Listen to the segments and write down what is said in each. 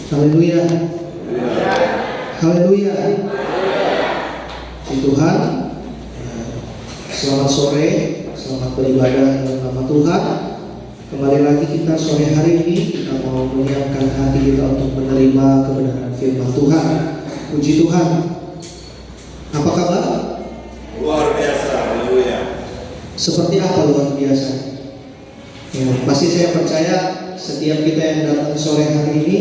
Haleluya. Haleluya. Puji Tuhan. Selamat sore, selamat beribadah dalam nama Tuhan. Kembali lagi kita sore hari ini, kita mau menyiapkan hati kita untuk menerima kebenaran firman Tuhan. Puji Tuhan. Apa kabar? Luar biasa, haleluya. Seperti apa luar biasa? Ya, pasti saya percaya setiap kita yang datang sore hari ini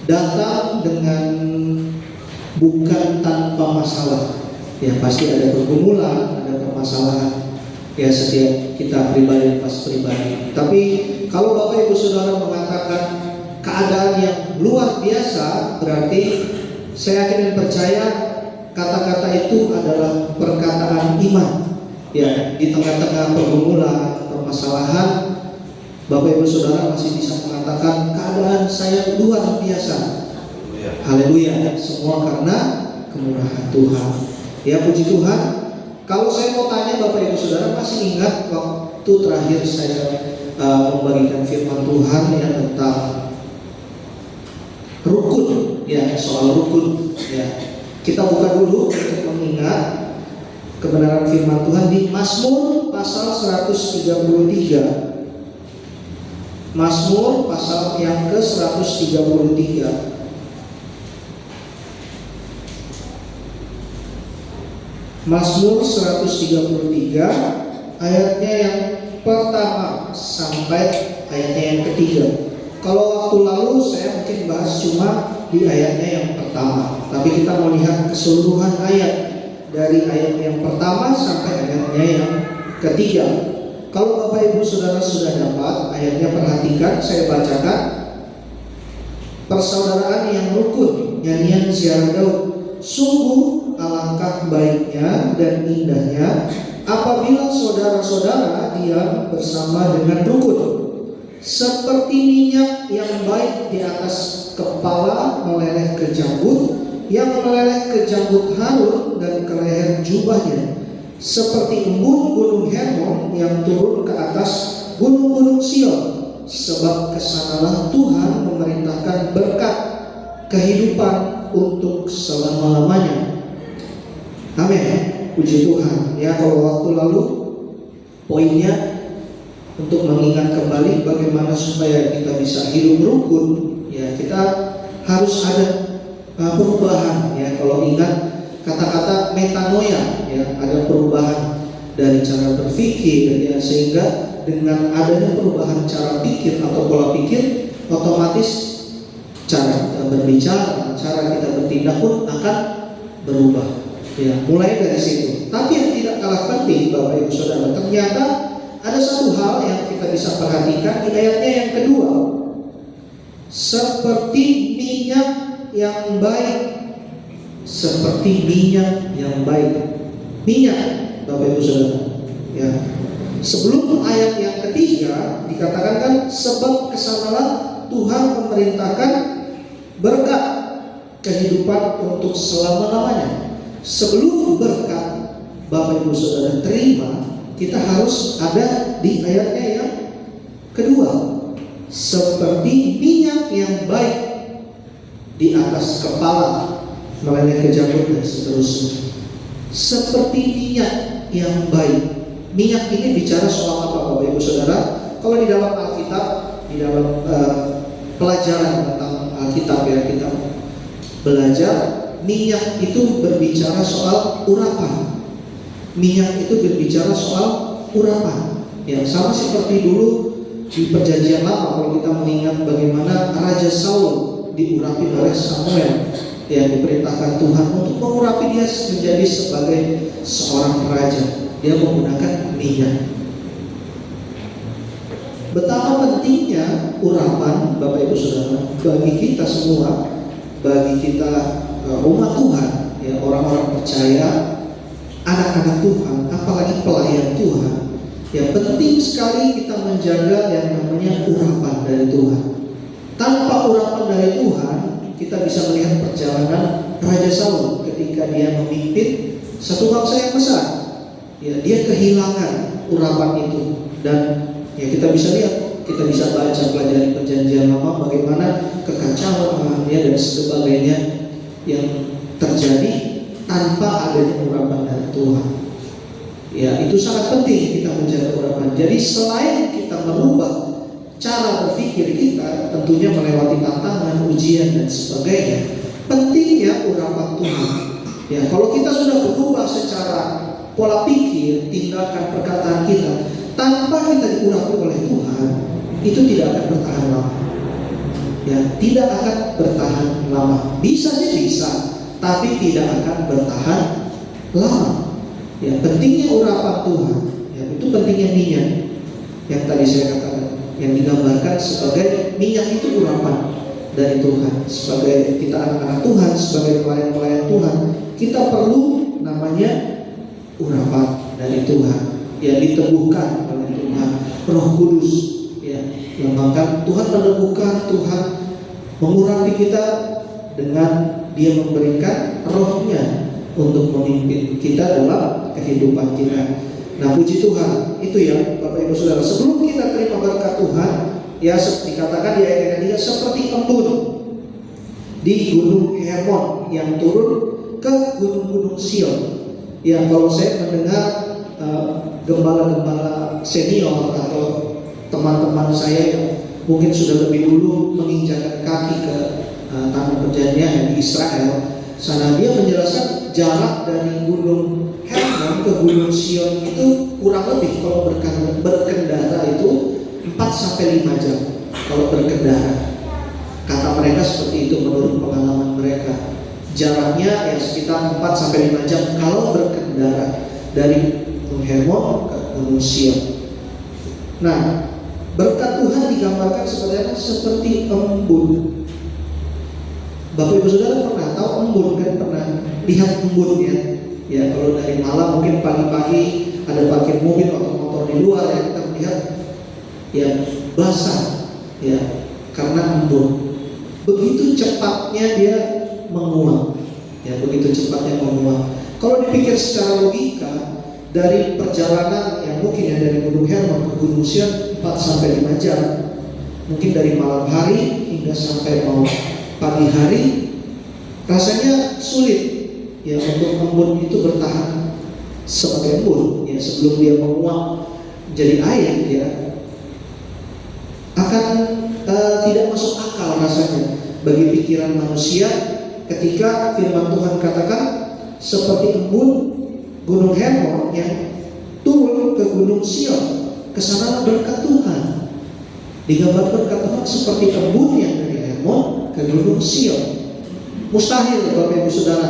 datang dengan bukan tanpa masalah. Ya, pasti ada pergumulan, ada permasalahan. Ya, setiap kita pribadi lepas pribadi. Tapi kalau Bapak Ibu Saudara mengatakan keadaan yang luar biasa, berarti saya yakin dan percaya kata-kata itu adalah perkataan iman. Ya, di tengah-tengah pergumulan, permasalahan, Bapak Ibu Saudara masih bisa mengatakan keadaan saya luar biasa. Haleluya. Semua karena kemurahan Tuhan. Ya, puji Tuhan. Kalau saya mau tanya Bapak Ibu Saudara masih ingat waktu terakhir saya membagikan firman Tuhan ya tentang rukun, ya soal rukun. Ya, kita buka dulu untuk mengingat kebenaran firman Tuhan di Mazmur pasal 133. Mazmur pasal yang ke-133. Mazmur 133 ayatnya yang pertama sampai ayatnya yang ketiga. Kalau waktu lalu saya mungkin bahas cuma di ayatnya yang pertama, tapi kita mau lihat keseluruhan ayat dari ayat yang pertama sampai ayatnya yang ketiga. Kalau Bapak Ibu Saudara sudah dapat ayatnya, perhatikan saya bacakan. Persaudaraan yang rukun, nyanyian ziarah Daud. Sungguh alangkah baiknya dan indahnya apabila saudara-saudara diam bersama dengan rukun. Seperti minyak yang baik di atas kepala meleleh ke janggut, yang meleleh ke janggut Harun dan ke leher jubahnya. Seperti embun gunung Hermon yang turun ke atas gunung-gunung Sion. Sebab kesanalah Tuhan memerintahkan berkat kehidupan untuk selama-lamanya. Amin. Puji Tuhan. Ya, kalau waktu lalu poinnya untuk mengingat kembali bagaimana supaya kita bisa hidup rukun, ya kita harus ada perubahan. Ya, kalau ingat kata-kata metanoia, ya ada perubahan dari cara berpikir, ya sehingga dengan adanya perubahan cara pikir atau pola pikir, otomatis cara kita berbicara, cara kita bertindak pun akan berubah. Ya, mulai dari situ. Tapi yang tidak kalah penting, Bapak Ibu Saudara, ternyata ada satu hal yang kita bisa perhatikan di ayatnya yang kedua. Seperti minyak yang baik. Seperti minyak yang baik. Minyak, Bapak Ibu Saudara. Ya. Sebelum ayat yang ketiga dikatakan kan, sebab kesanalah Tuhan memerintahkan berkat kehidupan untuk selama-lamanya. Sebelum berkat Bapak Ibu Saudara terima, kita harus ada di ayatnya yang kedua. Seperti minyak yang baik di atas kepala meleleh ke janggut dan seterusnya. Seperti minyak yang baik. Minyak ini bicara soal apa Bapak Ibu Saudara? Kalau di dalam Alkitab, di dalam pelajaran tentang Alkitab ya, kita belajar minyak itu berbicara soal urapan. Minyak itu berbicara soal urapan. Ya, sama seperti dulu di Perjanjian Lama, kalau kita mengingat bagaimana Raja Saul diurapi oleh Samuel, yang diperintahkan Tuhan untuk mengurapi dia menjadi sebagai seorang raja. Dia menggunakan minyak. Betapa pentingnya urapan Bapak Ibu Saudara bagi kita semua, bagi kita umat Tuhan, ya orang-orang percaya, anak-anak Tuhan, apalagi pelayan Tuhan. Ya, penting sekali kita menjaga yang namanya urapan dari Tuhan. Tanpa urapan dari Tuhan, kita bisa melihat perjalanan Raja Saul ketika dia memimpin satu bangsa yang besar. Ya, dia kehilangan urapan itu, dan ya kita bisa lihat kita bisa baca pelajaran perjanjian lama bagaimana kekacauan ya dan sebagainya yang terjadi tanpa adanya urapan dari Tuhan. Ya, itu sangat penting kita menjaga urapan. Jadi selain kita merubah cara berpikir kita, tentunya melewati tantangan, ujian dan sebagainya, pentingnya urapan Tuhan. Ya, kalau kita sudah berubah secara pola pikir, tindakan, perkataan kita tanpa kita diurapi oleh Tuhan, itu tidak akan bertahan lama. Ya, tidak akan bertahan lama. Bisa sih bisa, tapi tidak akan bertahan lama. Ya, pentingnya urapan Tuhan. Ya, itu pentingnya minyak yang tadi saya katakan, yang digambarkan sebagai minyak itu urapan dari Tuhan. Sebagai kita anak-anak Tuhan, sebagai pelayan-pelayan Tuhan, kita perlu namanya urapan dari Tuhan yang diteguhkan oleh Tuhan, Roh Kudus. Ya, yang bahkan Tuhan meneguhkan, Tuhan mengurapi kita dengan Dia memberikan Roh-Nya untuk memimpin kita dalam kehidupan kita. Nah, puji Tuhan, itu ya Bapak Ibu Saudara. Sebelum kita terima berkat Tuhan, ya dikatakan di ayat yang 3 seperti embun di Gunung Hermon yang turun ke gunung-gunung Sion. Ya, kalau saya mendengar gembala-gembala senior atau teman-teman saya yang mungkin sudah lebih dulu menginjakkan kaki ke tanah perjanjian di Israel, sana dia menjelaskan jarak dari gunung Hermon ke gunung Sion itu kurang lebih kalau berkendara itu 4-5 jam kalau berkendara. Kata mereka seperti itu menurut pengalaman mereka. Jaraknya ya sekitar 4-5 jam kalau berkendara dari gunung Hermon ke gunung Sion. Nah, berkat Tuhan digambarkan sebenarnya seperti embun. Bapak Ibu Saudara pernah tahu embun kan? Pernah lihat embun ya? Ya, kalau dari malam mungkin pagi-pagi ada parkir mobil atau motor di luar ya, kita melihat ya basah ya karena embun. Begitu cepatnya dia menguap. Ya, begitu cepatnya menguap. Kalau dipikir secara logika, dari perjalanan yang mungkin ya dari Gunung Hermon ke Gunung Sion 4-5 jam, mungkin dari malam hari hingga sampai mau pagi hari, rasanya sulit ya untuk embun itu bertahan sebagai embun ya sebelum dia menguap jadi air ya akan tidak masuk akal rasanya bagi pikiran manusia ketika firman Tuhan katakan seperti embun Gunung Hermon yang turun ke Gunung Sion, kesana berkat Tuhan. Digambar berkat Tuhan seperti embun yang dari Hermon ke Gunung Sion. Mustahil Bapak Ibu Saudara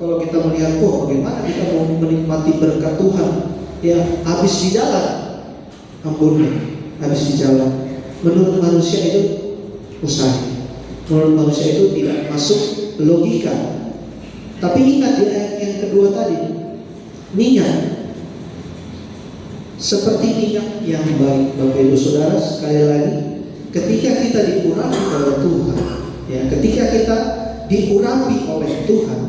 kalau kita melihat bagaimana kita mau menikmati berkat Tuhan ya habis di jalan embunnya, habis di jalan. Menurut manusia itu mustahil. Menurut manusia itu tidak masuk logika. Tapi ingat di ayat yang kedua tadi, minyak seperti minyak yang baik. Bapak Ibu Saudara, sekali lagi ketika kita diurapi oleh Tuhan ya, ketika kita diurapi oleh Tuhan,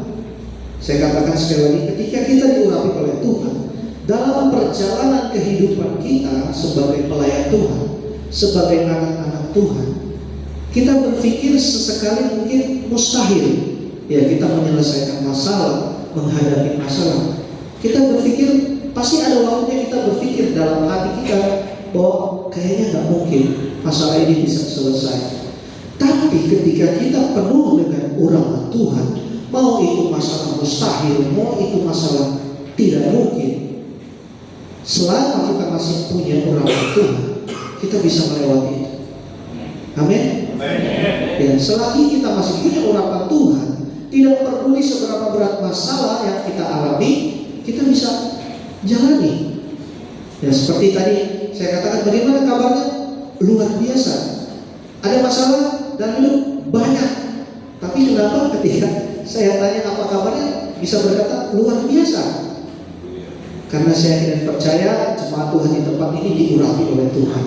saya katakan sekali lagi, ketika kita diurapi oleh Tuhan dalam perjalanan kehidupan kita sebagai pelayan Tuhan, sebagai anak-anak Tuhan, kita berpikir sesekali mungkin mustahil ya kita menyelesaikan masalah, menghadapi masalah. Kita berpikir pasti ada waktunya kita berpikir dalam hati kita bahwa kayaknya nggak mungkin masalah ini bisa selesai. Tapi ketika kita penuh dengan urapan Tuhan, mau itu masalah mustahil, mau itu masalah tidak mungkin, selama kita masih punya urapan Tuhan, kita bisa melewati itu. Amin. Ya, selagi kita masih punya urapan Tuhan, tidak peduli seberapa berat masalah yang kita alami, kita bisa jalani. Ya, seperti tadi saya katakan, bagaimana kabarnya? Luar biasa. Ada masalah dan hidup banyak. Tapi kenapa ketika saya tanya apa kabarnya, bisa berkata luar biasa? Karena saya ingin percaya jemaat Tuhan di tempat ini diurapi oleh Tuhan.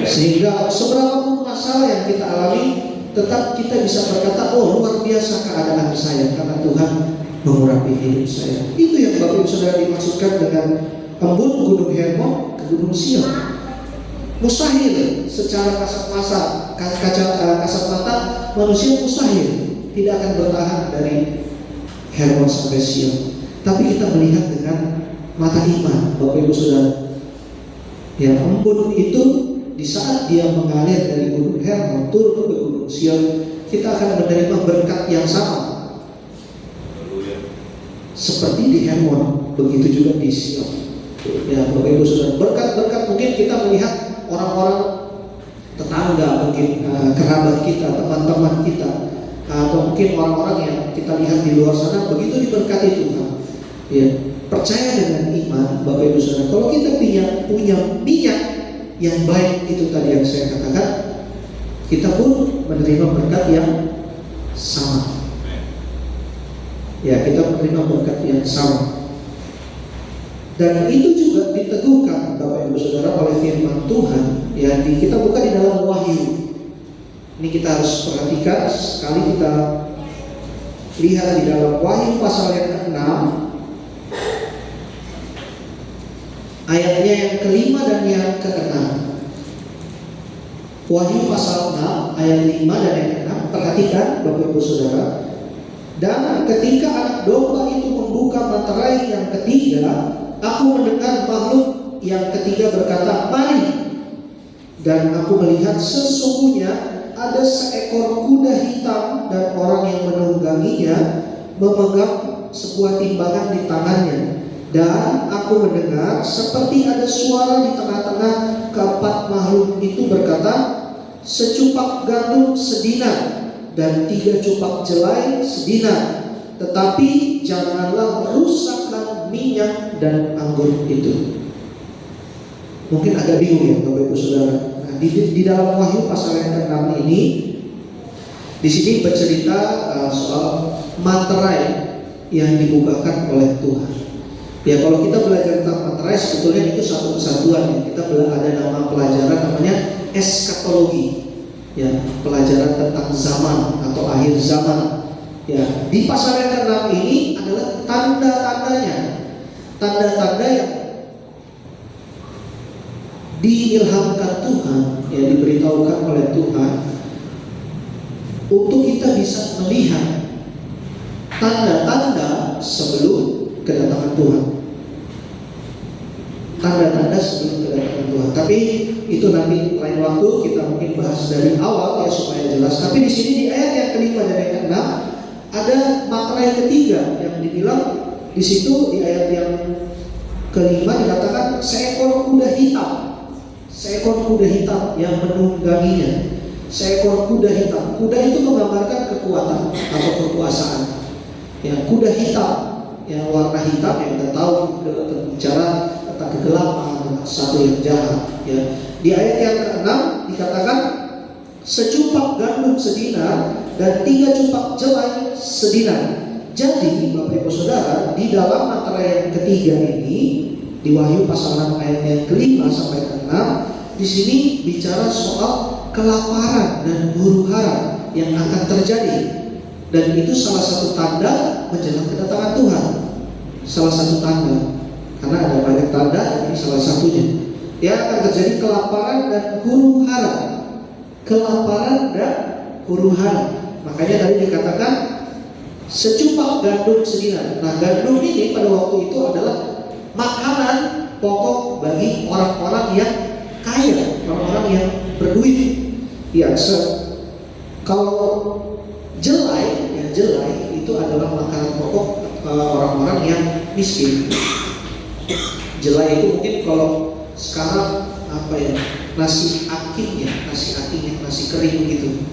Sehingga seberapa pun masalah yang kita alami, tetap kita bisa berkata, oh luar biasa keadaan saya karena Tuhan mengurapi hidup saya. Itu yang Bapak Ibu Saudara dimaksudkan dengan embun Gunung Hermon ke Gunung Sion. Mustahil secara kasat mata manusia mustahil tidak akan bertahan dari Hermon sampai Sion. Tapi kita melihat dengan mata iman, Bapak Ibu Saudara. Ya, embun itu di saat dia mengalir dari Gunung Hermon turun ke Gunung Sion, kita akan menerima berkat yang sama. Seperti di Hermon, begitu juga di Sion. Ya, Bapak Ibu Saudara, berkat-berkat mungkin kita melihat orang-orang tetangga, mungkin kerabat kita, teman-teman kita, atau mungkin orang-orang yang kita lihat di luar sana begitu diberkati Tuhan. Ya, percaya dengan iman, Bapak Ibu Saudara. Kalau kita punya minyak yang baik itu tadi yang saya katakan, kita pun menerima berkat yang sama. Ya, kita menerima berkat yang sama. Dan itu juga diteguhkan Bapak Ibu Saudara oleh firman Tuhan. Ya, kita buka di dalam Wahyu. Ini kita harus perhatikan sekali, kita lihat di dalam Wahyu pasal yang ke-6 ayatnya yang ke-5 dan yang ke-6. Wahyu pasal 6 ayat 5 dan yang ke-6. Perhatikan Bapak Ibu Saudara. Dan ketika anak domba itu membuka materai yang ketiga, aku mendengar makhluk yang ketiga berkata, "Mari." Dan aku melihat sesungguhnya ada seekor kuda hitam dan orang yang menungganginya memegang sebuah timbangan di tangannya. Dan aku mendengar seperti ada suara di tengah-tengah keempat makhluk itu berkata, "Secupak gandum sedinan dan 3 cupak jelai sedinan, tetapi janganlah merusakkan minyak dan anggur itu." Mungkin agak bingung ya Bapak Ibu Saudara. Nah, di dalam Wahyu pasal yang ke-6 ini, di sini bercerita soal materai yang dibukakan oleh Tuhan. Ya, kalau kita belajar tentang materai, sebetulnya itu satu kesatuan ya. Kita ada nama pelajaran namanya eskatologi. Ya, pelajaran tentang zaman atau akhir zaman. Ya, di pasal yang ke-6 ini adalah tanda-tandanya. Tanda-tanda yang diilhamkan Tuhan, ya, diberitahukan oleh Tuhan untuk kita bisa melihat tanda-tanda sebelum kedatangan Tuhan. Tanda-tanda sebelum kedatangan Tuhan. Tapi itu nanti lain waktu kita mungkin bahas dari awal ya supaya jelas. Tapi di sini di ayat yang ke-5 dan yang ke-6 ada materai ketiga yang dibilang di situ. Di ayat yang ke-5 dikatakan seekor kuda hitam. Seekor kuda hitam yang menungganginya. Seekor kuda hitam. Kuda itu menggambarkan kekuatan atau kekuasaan. Ya, kuda hitam yang warna hitam yang kita tahu berbicara tentang kegelapan, satu yang jahat. Ya. Di ayat yang ke-6 dikatakan secupak gandum sedinar dan 3 cupak jelai sedinar. Jadi Bapak Ibu Saudara, di dalam materai yang ketiga ini di Wahyu pasal 6 ayat yang ke-5 sampai ke-6, di sini bicara soal kelaparan dan huru-hara yang akan terjadi. Dan itu salah satu tanda menjelang kedatangan Tuhan. Salah satu tanda. Karena ada banyak tanda, ini salah satunya. Ya, akan terjadi kelaparan dan huru-hara. Kelaparan dan huru-hara. Makanya tadi dikatakan secupak gandum sedinan. Nah, gandum ini pada waktu itu adalah makanan pokok bagi orang-orang yang kaya, orang-orang yang berduit. Ya, kalau jelai, ya jelai itu adalah makanan pokok orang-orang yang miskin. Jelai itu mungkin kalau sekarang apa ya, nasi aking ya, nasi kering gitu,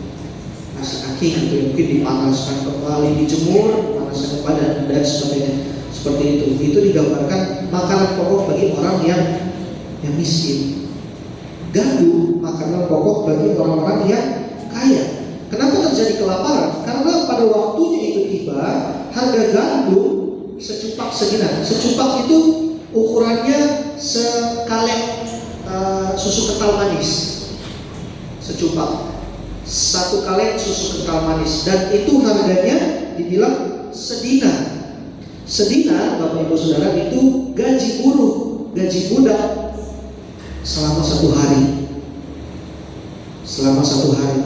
nasi aking gitu ya, mungkin dipanaskan kembali, dijemur, dipanaskan kembali dan sebagainya. Seperti itu digambarkan makanan pokok bagi orang yang miskin. Gandum makanan pokok bagi orang-orang yang kaya. Kenapa terjadi kelaparan? Karena pada waktunya itu tiba, harga gandum secupak sedinar. Secupak itu ukurannya sekaleng susu kental manis. Secupak, 1 kaleng susu kental manis, dan itu harganya dibilang sedinar. Sedinar, Bapak Ibu Saudara, itu gaji buruh, gaji budak selama 1 hari. selama 1 hari,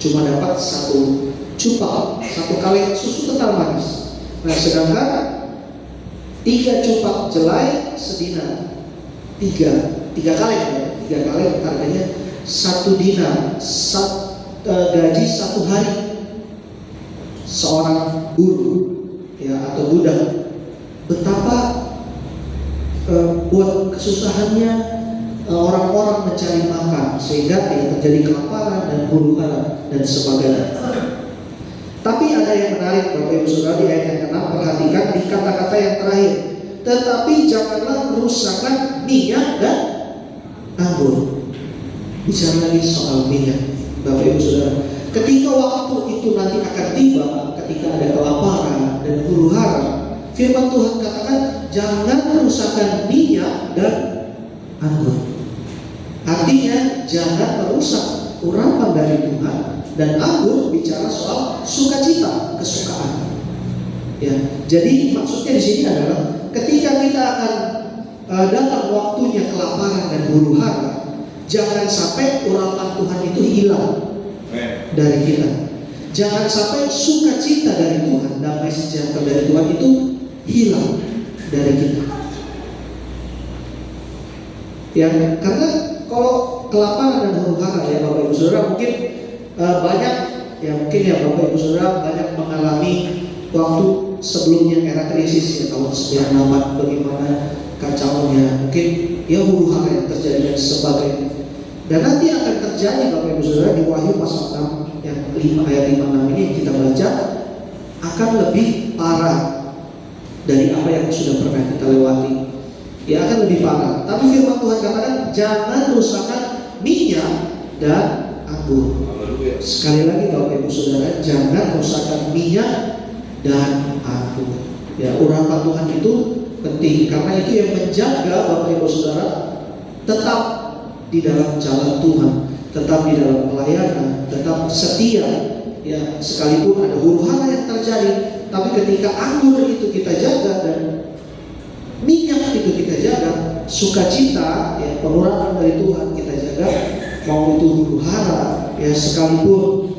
cuma dapat 1 cupak, 1 kaleng susu kental manis. Nah, sedangkan 3 cupak jelai sedina, 3 kaleng ya, 3 kaleng harganya 1 dinar, gaji 1 hari seorang guru ya atau budak. Betapa buat kesusahannya orang-orang mencari makan, sehingga terjadi kelaparan dan huru-hara dan sebagainya. Tapi ada yang menarik Bapak Ibu Saudara di ayat yang ke-6, perhatikan di kata-kata yang terakhir. Tetapi janganlah merusakkan minyak dan anggur. Bicara lagi soal minyak Bapak Ibu Saudara. Ketika waktu itu nanti akan tiba, ketika ada kelaparan dan huru-hara, firman Tuhan katakan jangan merusakkan minyak dan anggur. Artinya jangan merusak urapan dari Tuhan. Dan anggur bicara soal sukacita, kesukaan. Ya, jadi maksudnya di sini adalah ketika kita akan datang waktunya kelaparan dan huru-hara, jangan sampai urapan Tuhan itu hilang dari kita. Jangan sampai sukacita dari Tuhan, damai sejahtera dari Tuhan itu hilang dari kita. Ya, karena kalau kelaparan dan huru-hara ya Bapak Ibu Saudara mungkin banyak ya mungkin ya Bapak Ibu Saudara banyak mengalami waktu sebelumnya era krisis ya tahun 98 bagaimana kacaunya mungkin ya huru-hara yang terjadi dan sebagainya. Dan nanti akan terjadi Bapak Ibu Saudara di Wahyu pasal 6 yang 5 ayat 56 ini yang kita baca akan lebih parah dari apa yang sudah pernah kita lewati. Ya akan lebih parah. Tapi firman Tuhan katakan jangan rusakkan minyak dan anggur. Sekali lagi Bapak Ibu Saudara, jangan rusakkan minyak dan anggur. Ya, urapan Tuhan itu penting karena itu yang menjaga Bapak Ibu Saudara tetap di dalam jalan Tuhan, tetap di dalam pelayanan, tetap setia. Ya, sekalipun ada huru-hara yang terjadi, tapi ketika anggur itu kita jaga dan minyak itu kita jaga, sukacita, ya, pengharapan dari Tuhan kita jaga, mau itu huru-hara, ya sekalipun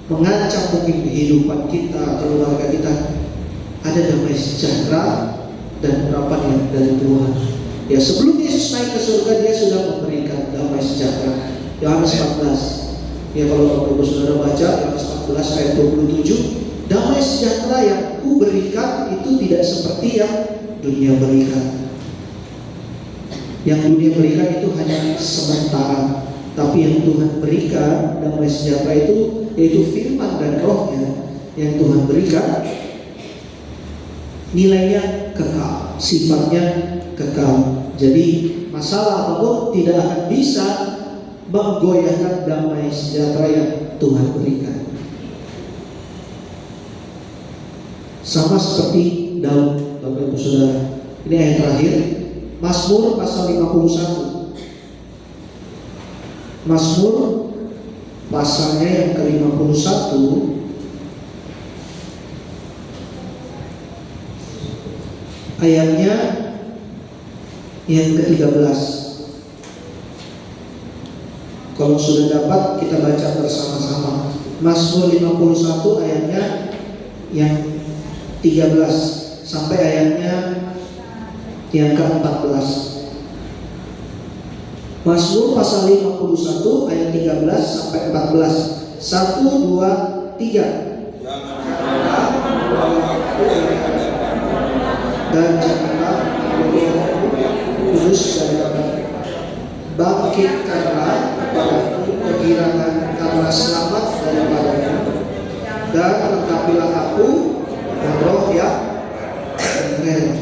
mengancam mungkin kehidupan kita, keluarga kita, ada damai sejahtera dan harapan yang dari Tuhan. Ya sebelum Yesus naik ke surga dia sudah memberikan damai sejahtera. Yohanes 14. Ya kalau Bapak Ibu Saudara baca Yohanes 14 ayat 27, damai sejahtera yang ku berikan itu tidak seperti yang dunia berikan. Yang dunia berikan itu hanya sementara, tapi yang Tuhan berikan damai sejahtera itu yaitu firman dan rohnya yang Tuhan berikan nilainya kekal, sifatnya kekal. Jadi masalah apapun tidak akan bisa menggoyahkan damai sejahtera yang Tuhan berikan. Sama seperti Daud, Bapak Ibu Saudara. Ini ayat terakhir, Mazmur pasal 51. Mazmur pasalnya yang ke-51 ayatnya yang ke-13. Kalau sudah dapat kita baca bersama-sama. Mazmur 51 ayatnya yang 13 sampai ayatnya yang ke-14. Mazmur pasal 51 ayat 13 sampai 14. 1, 2, 3. Dan janganlah kudus daripada bangkitkanlah kepadaku kegirangan karena selamat daripadanya, dan lengkapilah aku dan roh yang rela.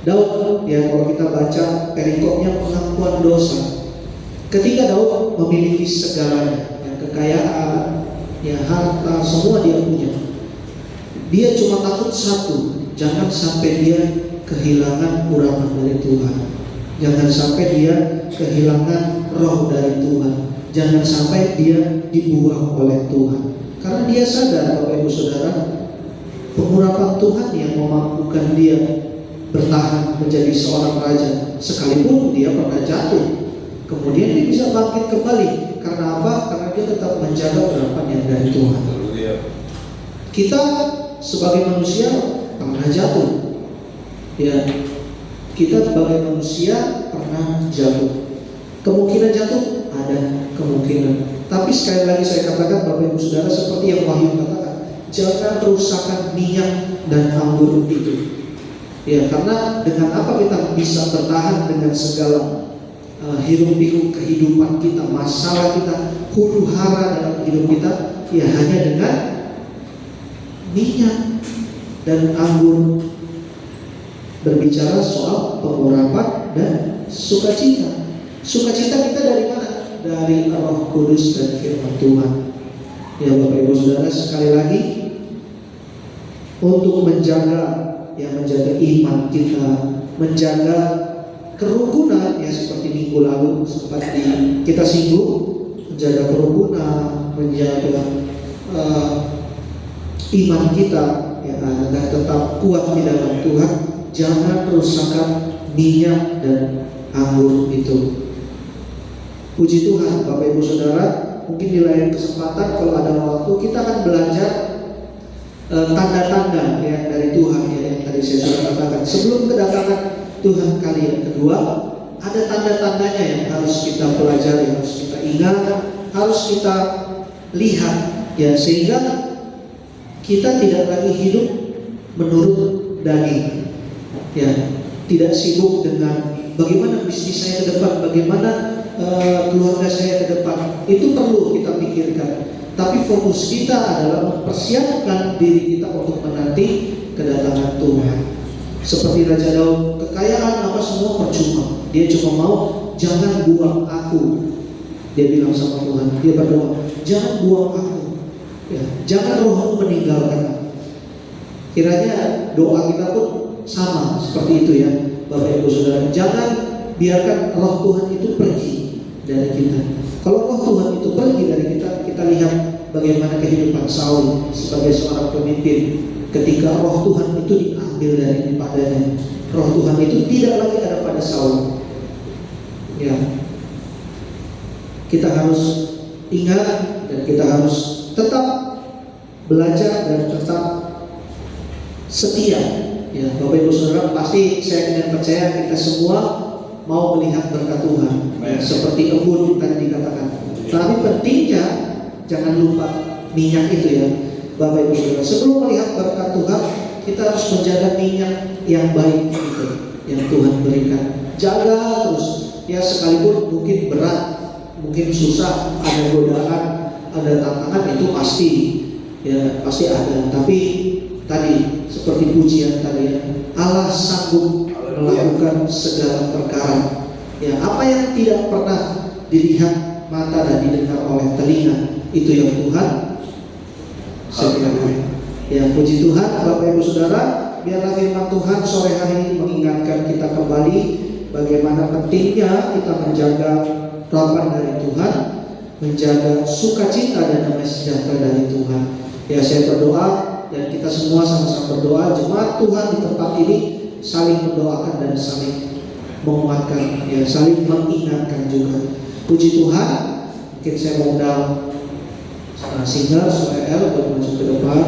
Daud, ya kalau kita baca perikopnya pengakuan dosa. Ketika Daud memiliki segalanya, ya, kekayaan, ya harta, semua dia punya. Dia cuma takut satu, jangan sampai dia kehilangan urapan dari Tuhan. Jangan sampai dia kehilangan roh dari Tuhan. Jangan sampai dia dibuang oleh Tuhan. Karena dia sadar, Bapak Ibu Saudara, pengurapan Tuhan yang memampukan dia bertahan menjadi seorang raja, sekalipun dia pernah jatuh. kemudian dia bisa bangkit kembali. Karena apa? Karena dia tetap menjaga urapan yang dari Tuhan. Haleluya. Kita sebagai manusia pernah jatuh, ya. Kita sebagai manusia pernah jatuh. Kemungkinan jatuh ada kemungkinan. Tapi sekali lagi saya katakan Bapak Ibu Saudara, seperti yang Wahyu katakan, jangan rusakkan minyak dan anggur itu. Ya, karena dengan apa kita bisa bertahan dengan segala hiruk pikuk kehidupan kita, masalah kita, huru hara dalam hidup kita, ya hanya dengan minyak dan anggur. Berbicara soal pengurapan dan sukacita. Sukacita kita dari mana? Dari Roh Kudus dan firman Tuhan. Ya Bapak Ibu Saudara, sekali lagi untuk menjaga iman kita, menjaga kerukunan, ya seperti minggu lalu sempat kita singgung, menjaga kerukunan, menjaga iman kita, ya agar tetap kuat di dalam Tuhan. Jangan rusakkan minyak dan anggur itu. Puji Tuhan Bapak Ibu Saudara, mungkin di lain kesempatan kalau ada waktu kita akan belajar tanda-tanda ya dari Tuhan ya, yang tadi saya sudah katakan. Sebelum kedatangan Tuhan kali yang kedua, ada tanda-tandanya yang harus kita pelajari, harus kita ingat, harus kita lihat ya, sehingga kita tidak lagi hidup menurut daging ya, tidak sibuk dengan bagaimana bisnis saya ke depan, bagaimana keluarga saya ke depan. Itu perlu kita pikirkan. Tapi fokus kita adalah mempersiapkan diri kita untuk menanti kedatangan Tuhan. Seperti Raja Daud, kekayaan apa semua percuma. Dia cuma mau jangan buang aku. Dia bilang sama Tuhan, dia berdoa, jangan buang aku. Ya, jangan rohmu meninggalkan aku. Kiranya doa kita pun sama seperti itu ya, Bapak Ibu Saudara. Jangan biarkan roh Tuhan itu pergi dari kita. Kalau roh Tuhan itu pergi dari kita, kita lihat bagaimana kehidupan Saul sebagai seorang pemimpin. Ketika roh Tuhan itu diambil daripadanya, roh Tuhan itu tidak lagi ada pada Saul. Ya, kita harus ingat dan kita harus tetap belajar dan tetap setia. Ya, Bapak Ibu Saudara, pasti saya ingin percaya kita semua mau melihat berkat Tuhan. Seperti embun tadi dikatakan. Tapi pentingnya jangan lupa minyak itu ya, Bapak Ibu Saudara. Sebelum melihat berkat Tuhan, kita harus menjaga minyak yang baik itu yang Tuhan berikan. Jaga terus. Ya sekalipun mungkin berat, mungkin susah, ada godaan, ada tantangan, itu pasti. Ya pasti ada. Tapi tadi seperti pujian tadi ya, Allah sanggup melakukan segala perkara. Ya, apa yang tidak pernah dilihat mata dan didengar oleh telinga, itu yang Tuhan sediakan. Ya, puji Tuhan Bapak Ibu Saudara, biarlah firman Tuhan sore hari ini mengingatkan kita kembali bagaimana pentingnya kita menjaga urapan dari Tuhan, menjaga sukacita dan damai sejahtera dari Tuhan. Ya, saya berdoa dan kita semua sama-sama berdoa, jemaat Tuhan di tempat ini saling mendoakan dan saling menguatkan, ya, saling mengingatkan juga. Puji Tuhan. Mungkin saya mau undang singer Suel buat masuk ke depan.